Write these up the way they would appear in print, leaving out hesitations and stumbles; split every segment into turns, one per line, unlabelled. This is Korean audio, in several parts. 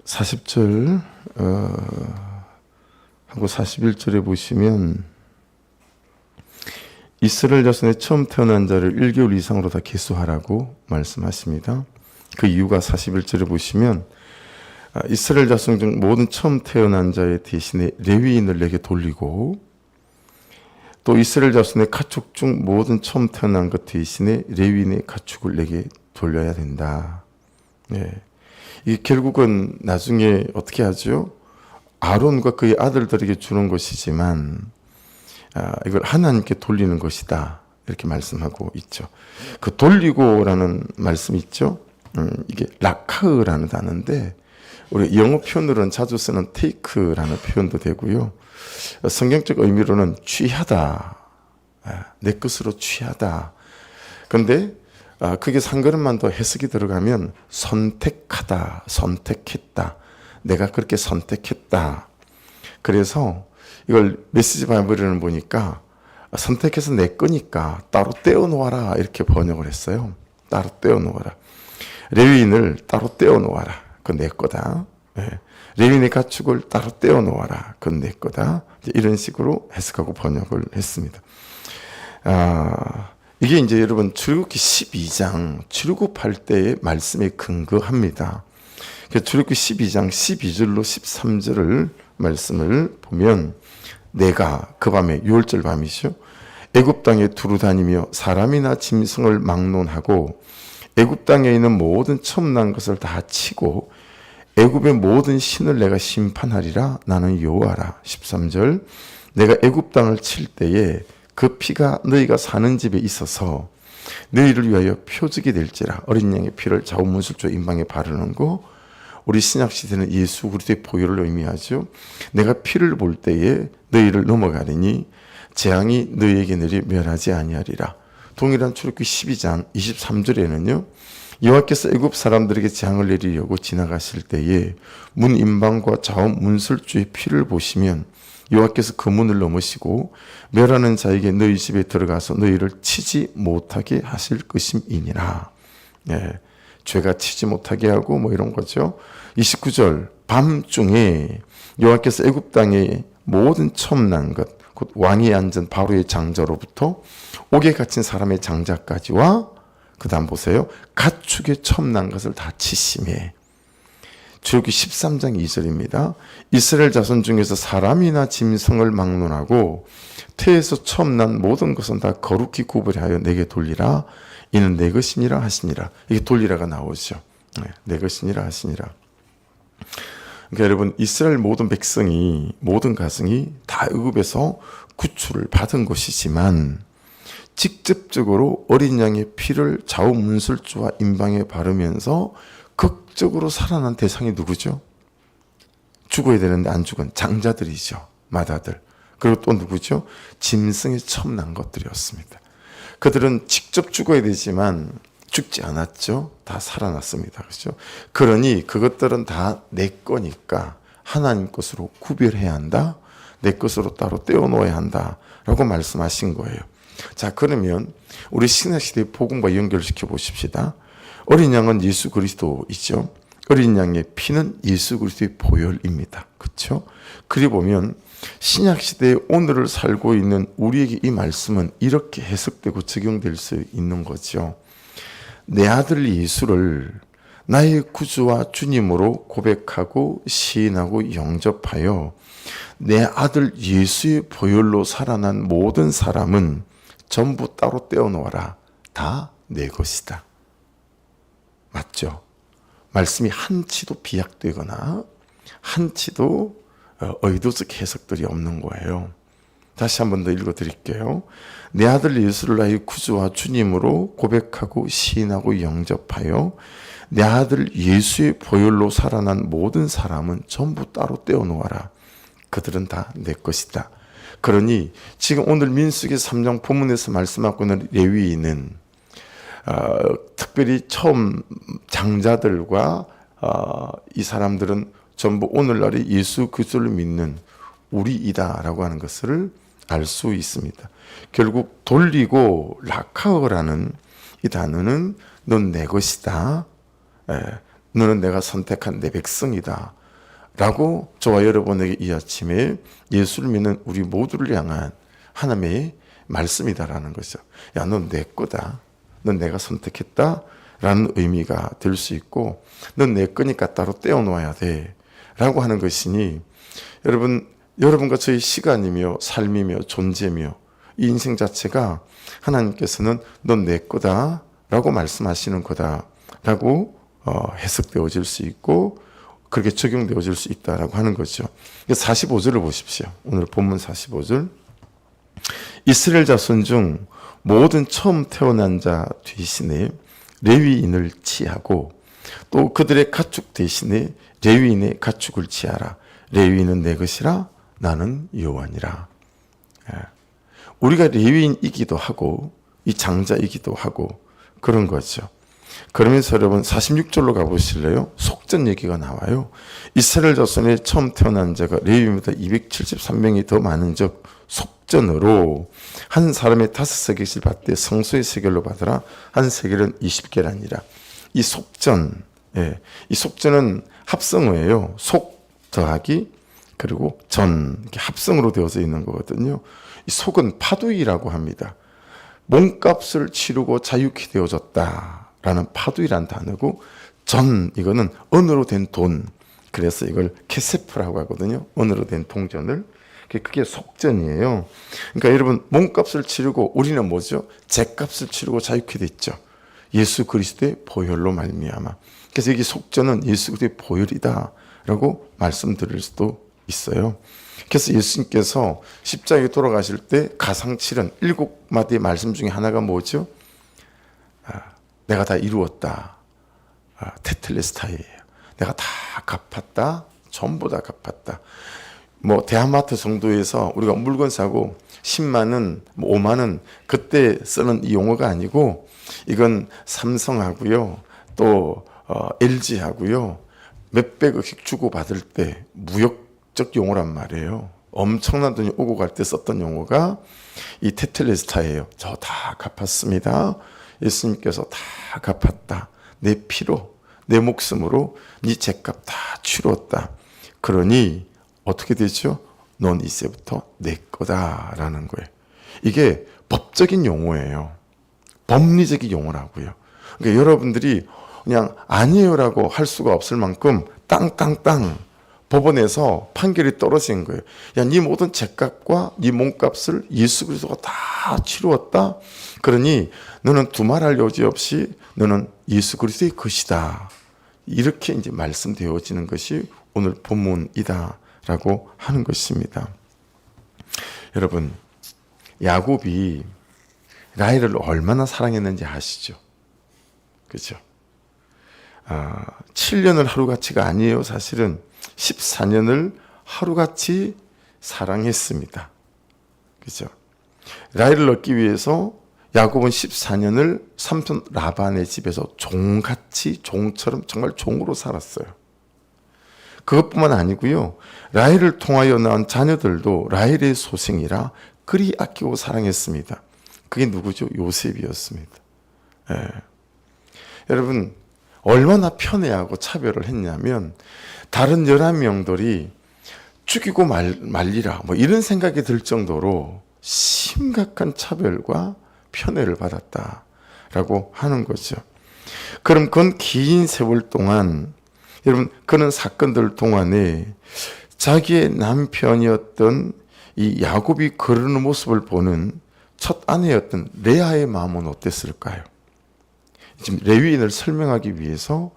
40절 하고 41절에 보시면 이스라엘 자손의 처음 태어난 자를 1개월 이상으로 다 계수하라고 말씀하십니다. 그 이유가 41절에 보시면 이스라엘 자손 중 모든 처음 태어난 자의 대신에 레위인을 내게 돌리고, 또 이스라엘 자손의 가축 중 모든 처음 태어난 것 대신에 레위인의 가축을 내게 돌려야 된다. 이게 결국은 나중에 어떻게 하죠? 아론과 그의 아들들에게 주는 것이지만 이걸 하나님께 돌리는 것이다, 이렇게 말씀하고 있죠. 그 돌리고라는 말씀이 있죠. 이게 라카흐라는 단어인데 우리 영어 표현으로는 자주 쓰는 take라는 표현도 되고요. 성경적 의미로는 취하다, 내 것으로 취하다. 그런데 그게 한 걸음만 더 해석이 들어가면 선택하다, 선택했다, 내가 그렇게 선택했다. 그래서 이걸 메시지 바이블에는 보니까 선택해서 내 거니까 따로 떼어놓아라, 이렇게 번역을 했어요. 따로 떼어놓아라. 레위인을 따로 떼어놓아라, 그건 내 거다. 레위인의 가축을 따로 떼어놓아라, 그건 내 거다. 이런 식으로 해석하고 번역을 했습니다. 이게 이제 여러분 출애굽기 12장 출애굽할 때의 말씀에 근거합니다. 출애굽기 12장 12절로 13절을 말씀을 보면, 내가 그 밤에 6월절 밤이죠. 애굽 땅에 두루 다니며 사람이나 짐승을 막론하고 애굽 땅에 있는 모든 처음 난 것을 다 치고 애굽의 모든 신을 내가 심판하리라. 나는 여호와라. 13절, 내가 애굽 땅을 칠 때에 그 피가 너희가 사는 집에 있어서 너희를 위하여 표적이 될지라. 어린 양의 피를 좌우문술조 임방에 바르는 거, 우리 신약시대는 예수 그리스도의 보혈을 의미하죠. 내가 피를 볼 때에 너희를 넘어가리니 재앙이 너희에게 내리 멸하지 아니하리라. 동일한 출애굽기 12장 23절에는요. 여호와께서 애굽 사람들에게 재앙을 내리려고 지나가실 때에 문 임방과 좌우 문설주의 피를 보시면 여호와께서 그 문을 넘으시고 멸하는 자에게 너희 집에 들어가서 너희를 치지 못하게 하실 것임이니라. 죄가 치지 못하게 하고 뭐 이런 거죠. 29절, 밤중에 여호와께서 애굽 땅의 모든 처음 난 것, 곧 왕이 앉은 바로의 장자로부터 옥에 갇힌 사람의 장자까지와, 그 다음 보세요, 가축의 처음 난 것을 다 치심에. 출애굽기 13장 2절입니다. 이스라엘 자손 중에서 사람이나 짐승을 막론하고 태에서 처음 난 모든 것은 다 거룩히 구별하여 내게 돌리라. 이는 내 것이니라 하시니라. 이게 돌리라가 나오죠. 내 것이니라 하시니라. 그러니까 여러분, 이스라엘 모든 백성이, 모든 가정이 다 애굽에서 구출을 받은 것이지만 직접적으로 어린 양의 피를 좌우 문설주와 임방에 바르면서 극적으로 살아난 대상이 누구죠? 죽어야 되는데 안 죽은 장자들이죠. 맏아들. 그리고 또 누구죠? 짐승이 처음 난 것들이었습니다. 그들은 직접 죽어야 되지만 죽지 않았죠. 다 살아났습니다. 그렇죠? 그러니 그것들은 다 내 거니까 하나님 것으로 구별해야 한다. 내 것으로 따로 떼어놓아야 한다. 라고 말씀하신 거예요. 자, 그러면 우리 신약시대의 복음과 연결시켜 보십시다. 어린 양은 예수 그리스도이죠. 어린 양의 피는 예수 그리스도의 보혈입니다. 그렇죠? 그리고 보면 신약시대의 오늘을 살고 있는 우리에게 이 말씀은 이렇게 해석되고 적용될 수 있는 거죠. 내 아들 예수를 나의 구주와 주님으로 고백하고 시인하고 영접하여 내 아들 예수의 보혈로 살아난 모든 사람은 전부 따로 떼어놓아라. 다 내 것이다. 맞죠? 말씀이 한치도 비약되거나 한치도 의도적 해석들이 없는 거예요. 다시 한 번 더 읽어드릴게요. 내 아들 예수를 나의 구주와 주님으로 고백하고 시인하고 영접하여 내 아들 예수의 보혈로 살아난 모든 사람은 전부 따로 떼어놓아라. 그들은 다 내 것이다. 그러니 지금 오늘 민수기 3장 본문에서 말씀하고 있는 레위인은 특별히 처음 장자들과 이 사람들은 전부 오늘날의 예수 그리스도를 믿는 우리이다라고 하는 것을 알 수 있습니다. 결국 돌리고 라카어라는 이 단어는 넌 내 것이다. 너는 내가 선택한 내 백성이다 라고 저와 여러분에게 이 아침에 예수를 믿는 우리 모두를 향한 하나님의 말씀이다라는 거죠. 야, 넌 내 거다. 넌 내가 선택했다 라는 의미가 될 수 있고, 넌 내 거니까 따로 떼어놓아야 돼 라고 하는 것이니, 여러분과 저희 시간이며 삶이며 존재며 이 인생 자체가 하나님께서는 넌 내 거다 라고 말씀하시는 거다 라고 해석되어질 수 있고, 그렇게 적용되어질 수 있다라고 하는 거죠. 45절을 보십시오. 오늘 본문 45절. 이스라엘 자손 중 모든 처음 태어난 자 대신에 레위인을 치하고, 또 그들의 가축 대신에 레위인의 가축을 치하라. 레위인은 내 것이라 나는 여호와니라. 우리가 레위인이기도 하고 이 장자이기도 하고 그런 거죠. 그러면서 여러분 46절로 가보실래요? 속전 얘기가 나와요. 이스라엘 자손의 처음 태어난 자가 레위인보다 273명이 더 많은 적 속전으로 한 사람의 5세겔씩 받되 성소의 세겔로 받으라. 한 세겔은 20개라니라. 이 속전, 이 속전은 합성어예요. 속 더하기 그리고 전, 이렇게 합성으로 되어져 있는 거거든요. 이 속은 파두이라고 합니다. 몸값을 치르고 자유케 되어졌다라는 파두이란 단어고, 전, 이거는 은으로 된 돈, 그래서 이걸 케세프라고 하거든요. 은으로 된 동전을. 그게 속전이에요. 그러니까 여러분, 몸값을 치르고, 우리는 뭐죠? 죗값을 치르고 자유케 됐죠. 예수 그리스도의 보혈로 말미암아. 그래서 여기 속전은 예수 그리스도의 보혈이다라고 말씀드릴 수도 있어요. 그래서 예수님께서 십자가에 돌아가실 때 가상칠은 7마디의 말씀 중에 하나가 뭐죠? 내가 다 이루었다. 테텔레스타이예요. 내가 다 갚았다. 전부 다 갚았다. 뭐 대한마트 정도에서 우리가 물건 사고 10만 원, 5만 원 그때 쓰는 이 용어가 아니고, 이건 삼성하고요, 또 LG하고요 몇백억씩 주고 받을 때 무역적 용어란 말이에요. 엄청난 돈이 오고 갈 때 썼던 용어가 이 테텔레스타예요. 저 다 갚았습니다. 예수님께서 다 갚았다. 내 피로, 내 목숨으로 네 죗값 다 치루었다. 그러니 어떻게 되죠? 넌 이제부터 내 거다라는 거예요. 이게 법적인 용어예요. 법리적인 용어라고요. 그러니까 여러분들이 그냥 아니에요라고 할 수가 없을 만큼 땅땅땅 법원에서 판결이 떨어진 거예요. 야, 네 모든 죗값과 네 몸값을 예수 그리스도가 다 치루었다. 그러니 너는 두말할 여지 없이 너는 예수 그리스도의 것이다. 이렇게 이제 말씀되어지는 것이 오늘 본문이다라고 하는 것입니다. 여러분, 야곱이 라헬을 얼마나 사랑했는지 아시죠? 그렇죠? 7년을 하루같이가 아니에요. 사실은 14년을 하루같이 사랑했습니다. 그렇죠? 라헬을 얻기 위해서 야곱은 14년을 삼촌 라반의 집에서 종같이, 종처럼 정말 종으로 살았어요. 그것뿐만 아니고요, 라헬을 통하여 낳은 자녀들도 라헬의 소생이라 그리 아끼고 사랑했습니다. 그게 누구죠? 요셉이었습니다. 여러분, 얼마나 편애하고 차별을 했냐면, 다른 11명들이 죽이고 말리라 뭐 이런 생각이 들 정도로 심각한 차별과 편애를 받았다라고 하는 거죠. 그럼 그건 긴 세월 동안, 여러분, 그런 사건들 동안에 자기의 남편이었던 이 야곱이 그러는 모습을 보는 첫 아내였던 레아의 마음은 어땠을까요? 지금 레위인을 설명하기 위해서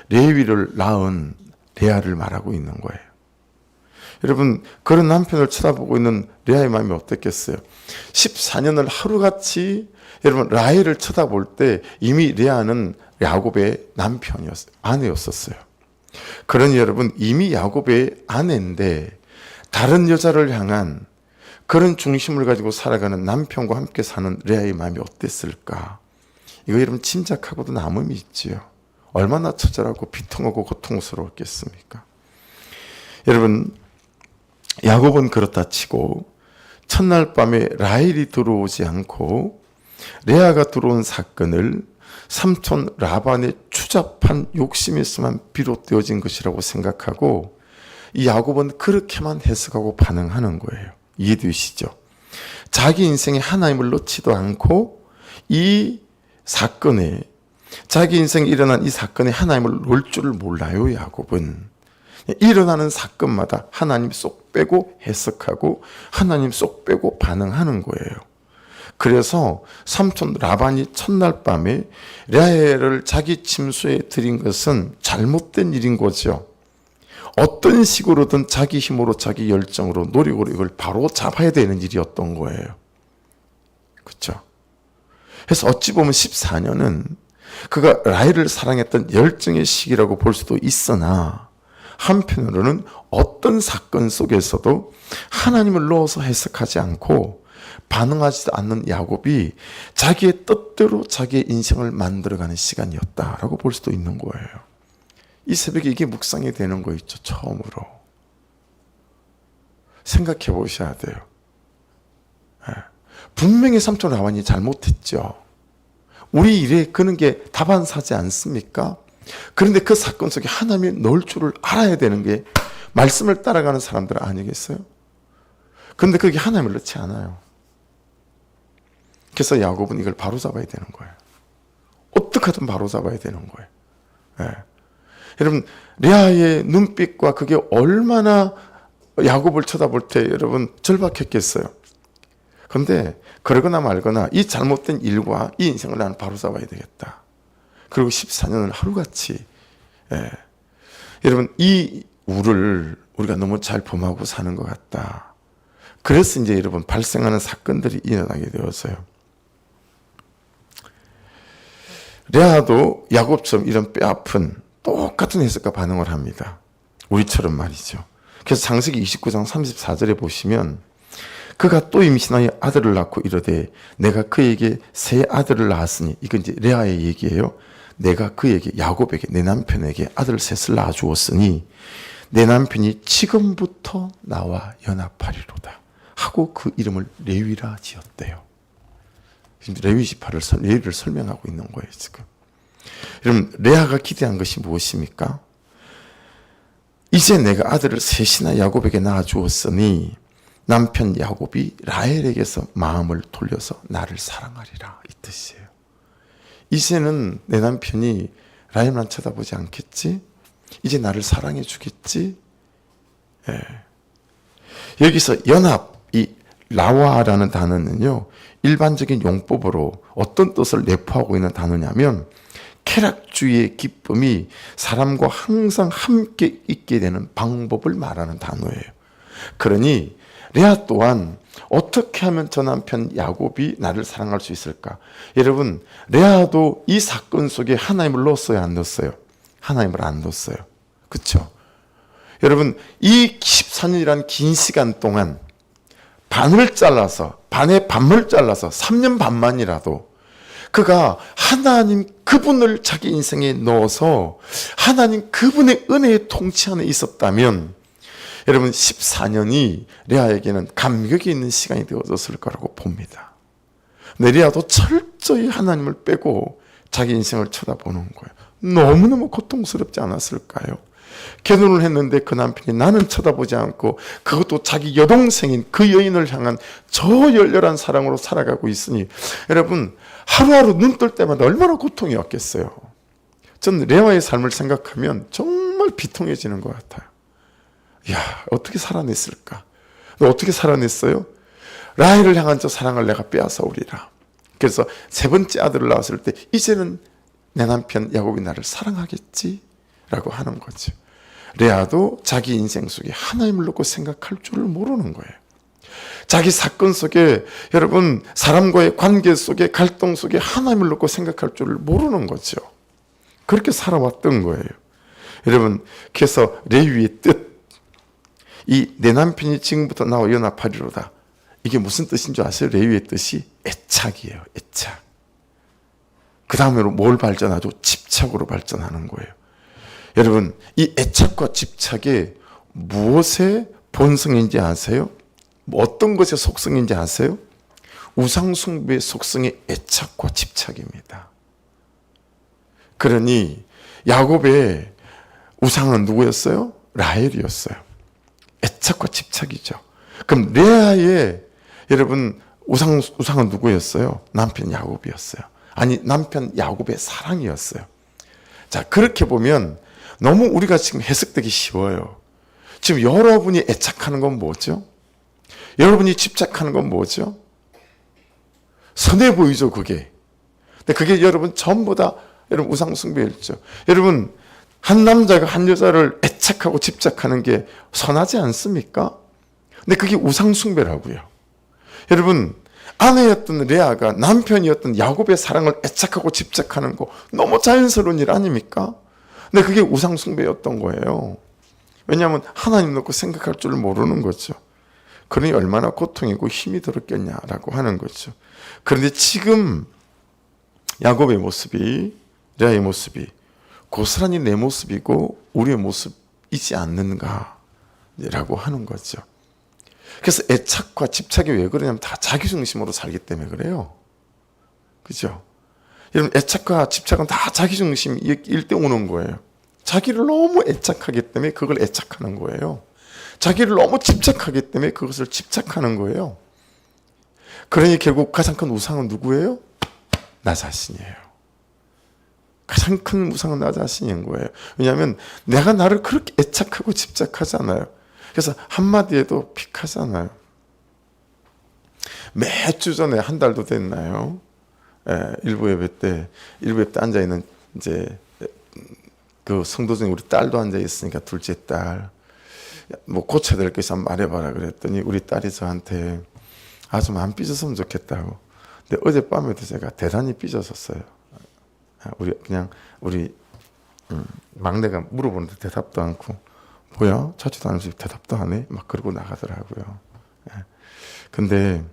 레위를 낳은 레아를 말하고 있는 거예요. 여러분, 그런 남편을 쳐다보고 있는 레아의 마음이 어땠겠어요? 14년을 하루같이 여러분 라헬을 쳐다볼 때 이미 레아는 야곱의 아내였었어요. 그러니 여러분, 이미 야곱의 아내인데 다른 여자를 향한 그런 중심을 가지고 살아가는 남편과 함께 사는 레아의 마음이 어땠을까? 이거 여러분 짐작하고도 남음이 있지요. 얼마나 처절하고 비통하고 고통스러웠겠습니까? 여러분, 야곱은 그렇다 치고 첫날 밤에 라헬이 들어오지 않고 레아가 들어온 사건을 삼촌 라반의 추잡한 욕심에서만 비롯되어진 것이라고 생각하고 이 야곱은 그렇게만 해석하고 반응하는 거예요. 이해되시죠? 자기 인생에 하나님을 넣지도 않고 이 사건에, 자기 인생에 일어난 이 사건에 하나님을 넣을 줄을 몰라요. 야곱은 일어나는 사건마다 하나님 쏙 빼고 해석하고 하나님 쏙 빼고 반응하는 거예요. 그래서 삼촌 라반이 첫날 밤에 레아를 자기 침소에 들인 것은 잘못된 일인 거죠. 어떤 식으로든 자기 힘으로 자기 열정으로 노력으로 이걸 바로 잡아야 되는 일이었던 거예요. 그렇죠? 그래서 어찌 보면 14년은 그가 라헬을 사랑했던 열정의 시기라고 볼 수도 있으나 한편으로는 어떤 사건 속에서도 하나님을 넣어서 해석하지 않고 반응하지도 않는 야곱이 자기의 뜻대로 자기의 인생을 만들어가는 시간이었다라고 볼 수도 있는 거예요. 이 새벽에 이게 묵상이 되는 거 있죠. 처음으로 생각해 보셔야 돼요. 분명히 삼촌 라반이 잘못했죠. 우리 일에 그런 게 다반사지 않습니까? 그런데 그 사건 속에 하나님이 넣을 줄을 알아야 되는 게 말씀을 따라가는 사람들 아니겠어요? 그런데 그게 하나님을 넣지 않아요. 그래서 야곱은 이걸 바로잡아야 되는 거예요. 어떻게 하든 바로잡아야 되는 거예요. 여러분 레아의 눈빛과 그게 얼마나 야곱을 쳐다볼 때 여러분 절박했겠어요. 그런데 그러거나 말거나 이 잘못된 일과 이 인생을 나는 바로잡아야 되겠다. 그리고 14년을 하루같이 여러분 이 우를 우리가 너무 잘 범하고 사는 것 같다. 그래서 이제 여러분 발생하는 사건들이 일어나게 되었어요. 레아도 야곱처럼 이런 뼈아픈 똑같은 해석과 반응을 합니다. 우리처럼 말이죠. 그래서 창세기 29장 34절에 보시면 그가 또 임신하여 아들을 낳고 이르되 내가 그에게 세 아들을 낳았으니, 이건 이제 레아의 얘기예요. 내가 그에게, 야곱에게, 내 남편에게 아들 셋을 낳아주었으니 내 남편이 지금부터 나와 연합하리로다 하고 그 이름을 레위라 지었대요. 지금 레위 지파를, 레위를 설명하고 있는 거예요 지금. 여러분 레아가 기대한 것이 무엇입니까? 이제 내가 아들을 셋이나 야곱에게 낳아주었으니 남편 야곱이 라헬에게서 마음을 돌려서 나를 사랑하리라, 이 뜻이에요. 이제는 내 남편이 라헬만 쳐다보지 않겠지? 이제 나를 사랑해 주겠지? 여기서 연합, 이 라와라는 단어는요 일반적인 용법으로 어떤 뜻을 내포하고 있는 단어냐면 쾌락주의의 기쁨이 사람과 항상 함께 있게 되는 방법을 말하는 단어예요. 그러니 레아 또한 어떻게 하면 저 남편 야곱이 나를 사랑할 수 있을까? 여러분 레아도 이 사건 속에 하나님을 넣었어요, 안 넣었어요? 하나님을 안 넣었어요. 그렇죠? 여러분 이 14년이라는 긴 시간 동안 반을 잘라서, 반의 반을 잘라서 3년 반만이라도 그가 하나님 그분을 자기 인생에 넣어서 하나님 그분의 은혜의 통치 안에 있었다면 여러분 14년이 레아에게는 감격이 있는 시간이 되어졌을 거라고 봅니다. 근데 레아도 철저히 하나님을 빼고 자기 인생을 쳐다보는 거예요. 너무너무 고통스럽지 않았을까요? 결혼을 했는데 그 남편이 나는 쳐다보지 않고 그것도 자기 여동생인 그 여인을 향한 저 열렬한 사랑으로 살아가고 있으니 여러분 하루하루 눈 뜰 때마다 얼마나 고통이 왔겠어요. 전 레아의 삶을 생각하면 정말 비통해지는 것 같아요. 야, 어떻게 살아냈을까? 어떻게 살아냈어요? 라헬을 향한 저 사랑을 내가 빼앗아오리라. 그래서 세 번째 아들을 낳았을 때 이제는 내 남편 야곱이 나를 사랑하겠지? 라고 하는 거죠. 레아도 자기 인생 속에 하나님을 놓고 생각할 줄을 모르는 거예요. 자기 사건 속에 여러분 사람과의 관계 속에 갈등 속에 하나님을 놓고 생각할 줄을 모르는 거죠. 그렇게 살아왔던 거예요. 여러분 그래서 레위의 뜻, 이 내 남편이 지금부터 나와 연합하리로다, 이게 무슨 뜻인 줄 아세요? 레위의 뜻이 애착이에요. 애착. 그 다음으로 뭘 발전하죠? 집착으로 발전하는 거예요. 여러분 이 애착과 집착이 무엇의 본성인지 아세요? 어떤 것의 속성인지 아세요? 우상숭배의 속성이 애착과 집착입니다. 그러니 야곱의 우상은 누구였어요? 라헬이었어요. 애착과 집착이죠. 그럼 레아의 여러분 우상은 누구였어요? 남편 야곱이었어요. 아니, 남편 야곱의 사랑이었어요. 자, 그렇게 보면 너무 우리가 지금 해석되기 쉬워요. 지금 여러분이 애착하는 건 뭐죠? 여러분이 집착하는 건 뭐죠? 선해 보이죠, 그게. 근데 그게 여러분 전부 다 여러분 우상숭배였죠. 여러분, 한 남자가 한 여자를 애착하고 집착하는 게 선하지 않습니까? 근데 그게 우상숭배라고요. 여러분, 아내였던 레아가 남편이었던 야곱의 사랑을 애착하고 집착하는 거 너무 자연스러운 일 아닙니까? 근데 그게 우상숭배였던 거예요. 왜냐하면 하나님 놓고 생각할 줄 모르는 거죠. 그러니 얼마나 고통이고 힘이 들었겠냐라고 하는 거죠. 그런데 지금 야곱의 모습이, 레아의 모습이 고스란히 내 모습이고 우리의 모습이지 않는가라고 하는 거죠. 그래서 애착과 집착이 왜 그러냐면 다 자기 중심으로 살기 때문에 그래요. 그죠? 여러분, 애착과 집착은 다 자기 중심일 때 오는 거예요. 자기를 너무 애착하기 때문에 그걸 애착하는 거예요. 자기를 너무 집착하기 때문에 그것을 집착하는 거예요. 그러니 결국 가장 큰 우상은 누구예요? 나 자신이에요. 가장 큰 우상은 나 자신인 거예요. 왜냐하면 내가 나를 그렇게 애착하고 집착하잖아요. 그래서 한마디에도 픽하잖아요. 몇 주 전에, 한 달도 됐나요? 일부 예배 때 앉아있는 이제 그 성도 중에 우리 딸도 앉아있으니까 둘째 딸, 뭐 고쳐야 될 게 있으면 말해봐라 그랬더니 우리 딸이 저한테 좀 안 삐졌으면 좋겠다고. 근데 어젯밤에도 제가 대단히 삐졌었어요. 우리 막내가 물어보는데 대답도 않고, 뭐야? 자취도 안 하면서 대답도 안 해? 막 그러고 나가더라고요. 근데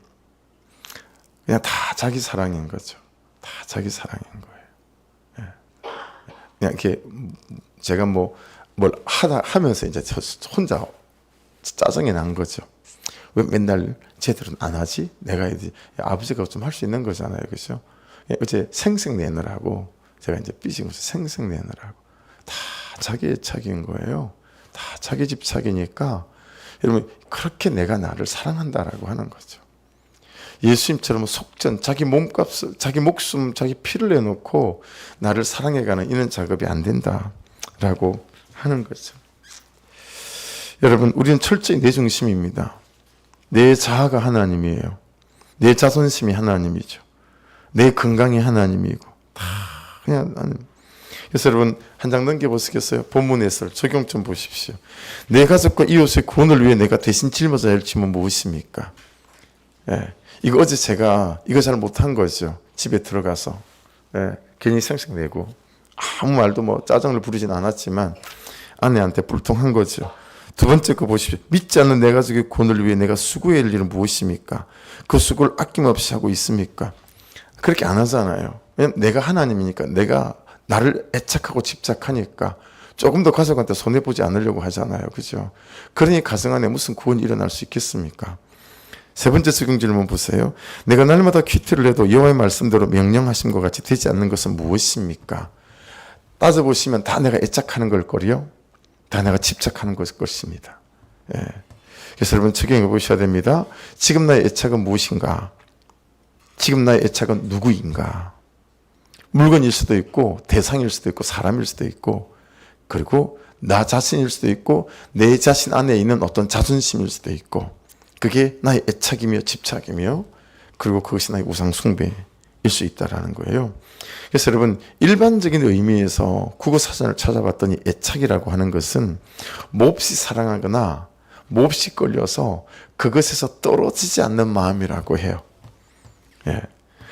그냥 다 자기 사랑인 거죠. 다 자기 사랑인 거예요. 그냥 이렇게 제가 뭘 하면서 이제 혼자 짜증이 난 거죠. 왜 맨날 쟤들은 안 하지? 내가 이제 아버지가 좀 할 수 있는 거잖아요. 그죠? 어제 생색 내느라고 제가 이제 삐진 거죠. 생색 내느라고. 다 자기 애착인 거예요. 다 자기 집착이니까 여러분, 그렇게 내가 나를 사랑한다라고 하는 거죠. 예수님처럼 속전, 자기 몸값을, 자기 목숨, 자기 피를 내놓고 나를 사랑해가는 이런 작업이 안 된다라고 하는 거죠. 여러분, 우리는 철저히 내 중심입니다. 내 자아가 하나님이에요. 내 자존심이 하나님이죠. 내 건강이 하나님이고 다 그냥 나는. 그래서 여러분, 한 장 넘겨보시겠어요? 본문 해설 적용 좀 보십시오. 내 가족과 이웃의 구원을 위해 내가 대신 짊어져야 할 짐은 무엇입니까? 이거 어제 제가 이거 잘 못한 거죠. 집에 들어가서 괜히 생색내고 아무 말도 뭐 짜증을 부리진 않았지만 아내한테 불통한 거죠. 두 번째 거 보십시오. 믿지 않는 내 가족의 구원을 위해 내가 수고해야 할 일은 무엇입니까? 그 수고를 아낌없이 하고 있습니까? 그렇게 안 하잖아요. 왜냐면 내가 하나님이니까, 내가 나를 애착하고 집착하니까 조금 더 가족한테 손해보지 않으려고 하잖아요. 그죠? 그러니 가정 안에 무슨 구원이 일어날 수 있겠습니까? 세 번째 적용 질문 보세요. 내가 날마다 퀴트를 해도 여호와의 말씀대로 명령하신 것 같이 되지 않는 것은 무엇입니까? 따져보시면 다 내가 애착하는 걸걸요. 다 내가 집착하는 것입니다. 그래서 여러분, 적용해 보셔야 됩니다. 지금 나의 애착은 무엇인가? 지금 나의 애착은 누구인가? 물건일 수도 있고, 대상일 수도 있고, 사람일 수도 있고, 그리고 나 자신일 수도 있고, 내 자신 안에 있는 어떤 자존심일 수도 있고, 그게 나의 애착이며 집착이며, 그리고 그것이 나의 우상숭배일 수 있다는 거예요. 그래서 여러분, 일반적인 의미에서 국어사전을 찾아봤더니 애착이라고 하는 것은 몹시 사랑하거나 몹시 끌려서 그것에서 떨어지지 않는 마음이라고 해요.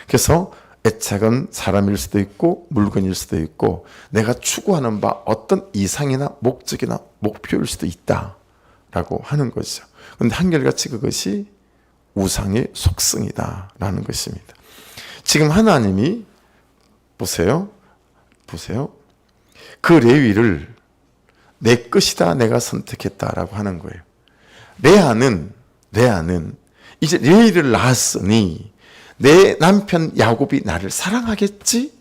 그래서 애착은 사람일 수도 있고 물건일 수도 있고 내가 추구하는 바 어떤 이상이나 목적이나 목표일 수도 있다라고 하는 거죠. 그런데 한결같이 그것이 우상의 속성이다라는 것입니다. 지금 하나님이 보세요. 그 레위를 내 것이다, 내가 선택했다라고 하는 거예요. 레아는 이제 레위를 낳았으니 내 남편 야곱이 나를 사랑하겠지?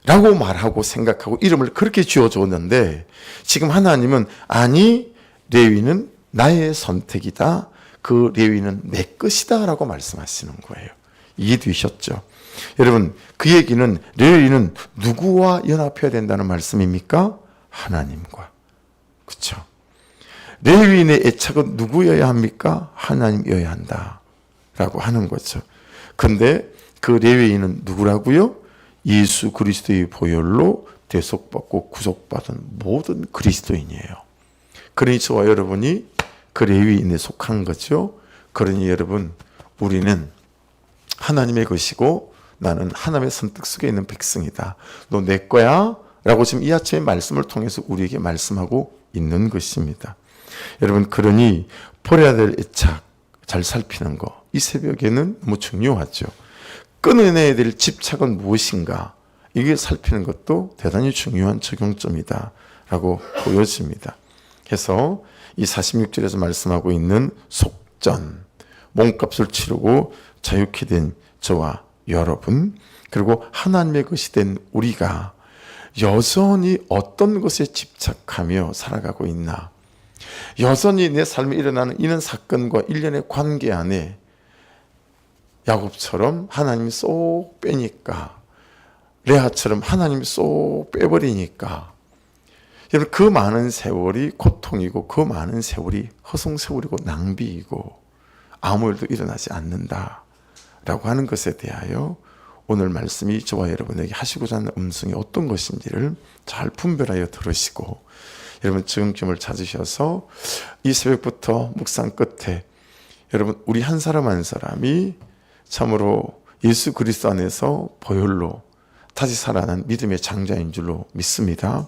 라고 말하고 생각하고 이름을 그렇게 지어줬는데 지금 하나님은 아니, 레위는 나의 선택이다. 그 레위는 내 것이다 라고 말씀하시는 거예요. 이해되셨죠? 여러분, 그 얘기는 레위는 누구와 연합해야 된다는 말씀입니까? 하나님과. 그렇죠? 레위인의 애착은 누구여야 합니까? 하나님이어야 한다 라고 하는 거죠. 근데 그 레위인은 누구라고요? 예수 그리스도의 보혈로 대속받고 구속받은 모든 그리스도인이에요. 그러니 저와 여러분이 그 레위인에 속한 거죠. 그러니 여러분, 우리는 하나님의 것이고 나는 하나님의 선택 속에 있는 백성이다. 너 내 거야 라고 지금 이 아침의 말씀을 통해서 우리에게 말씀하고 있는 것입니다. 여러분, 그러니 버려야 될 애착 잘 살피는 거, 이 새벽에는 너무 중요하죠. 끊어내야 될 집착은 무엇인가, 이게 살피는 것도 대단히 중요한 적용점이다 라고 보여집니다. 그래서 이 46절에서 말씀하고 있는 속전, 몸값을 치르고 자유케 된 저와 여러분, 그리고 하나님의 것이 된 우리가 여전히 어떤 것에 집착하며 살아가고 있나, 여전히 내 삶에 일어나는 이런 사건과 일련의 관계 안에 야곱처럼 하나님이 쏙 빼니까, 레아처럼 하나님이 쏙 빼버리니까, 여러분, 그 많은 세월이 고통이고 그 많은 세월이 허송세월이고 낭비이고 아무 일도 일어나지 않는다라고 하는 것에 대하여 오늘 말씀이 저와 여러분에게 하시고자 하는 음성이 어떤 것인지를 잘 분별하여 들으시고, 여러분 지금쯤을 찾으셔서 이 새벽부터 묵상 끝에 여러분, 우리 한 사람 한 사람이 참으로 예수 그리스도 안에서 보혈로 다시 살아난 믿음의 장자인 줄로 믿습니다.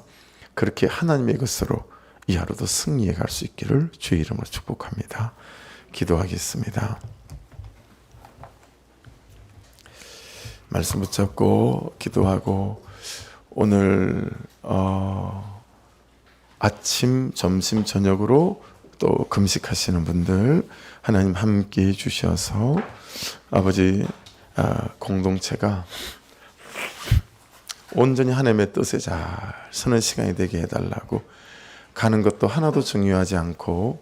그렇게 하나님의 것으로 이 하루도 승리해 갈 수 있기를 주의 이름으로 축복합니다. 기도하겠습니다. 말씀 붙잡고 기도하고, 오늘 아침, 점심, 저녁으로 또 금식하시는 분들 하나님 함께 해주셔서 아버지, 공동체가 온전히 하나님의 뜻에 잘 서는 시간이 되게 해달라고, 가는 것도 하나도 중요하지 않고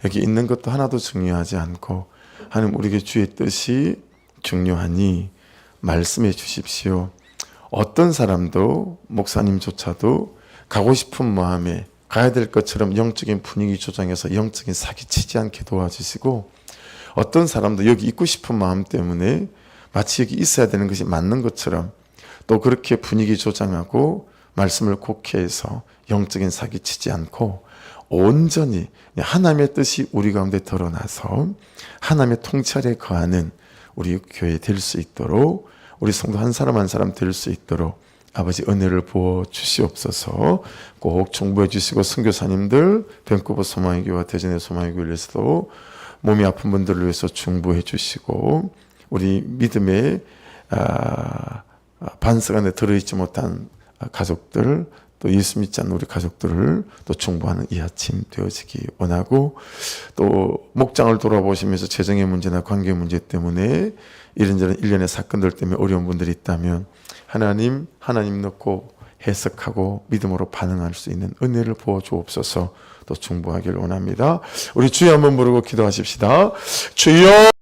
여기 있는 것도 하나도 중요하지 않고 하나님, 우리에게 주의 뜻이 중요하니 말씀해 주십시오. 어떤 사람도, 목사님조차도 가고 싶은 마음에 가야 될 것처럼 영적인 분위기 조장해서 영적인 사기치지 않게 도와주시고, 어떤 사람도 여기 있고 싶은 마음 때문에 마치 여기 있어야 되는 것이 맞는 것처럼 또 그렇게 분위기 조장하고 말씀을 곡해해서 영적인 사기치지 않고 온전히 하나님의 뜻이 우리 가운데 드러나서 하나님의 통찰에 거하는 우리 교회 될 수 있도록, 우리 성도 한 사람 한 사람 될 수 있도록 아버지 은혜를 부어 주시옵소서. 꼭 중보해 주시고, 선교사님들, 밴쿠버 소망의교회와 대전의 소망의교회를 위해서도 몸이 아픈 분들을 위해서 중보해 주시고, 우리 믿음의 반석 안에 들어있지 못한 가족들, 또 예수 믿지 않는 우리 가족들을 또 중보하는 이 아침 되어지기 원하고, 또 목장을 돌아보시면서 재정의 문제나 관계 문제 때문에 이런저런 일련의 사건들 때문에 어려운 분들이 있다면 하나님 넣고 해석하고 믿음으로 반응할 수 있는 은혜를 부어 주옵소서. 또 중보하기를 원합니다. 우리 주여 한번 부르고 기도하십시다. 주여!